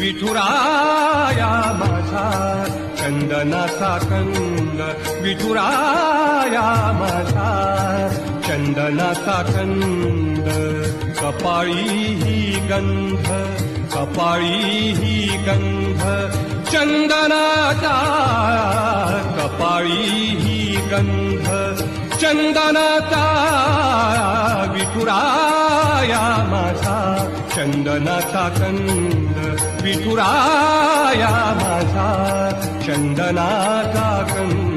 विठुराया माझा चंदनाचा कंद, विठुराया माझा चंदनाचा कंद. कपाळी ही गंध, कपाळी ही गंध चंदनाचा, कपाळी ही गंध चंदनाचा. विठुराया माझा चंदनाचा कंद, विठुराया माझा चंदनाचा कंद.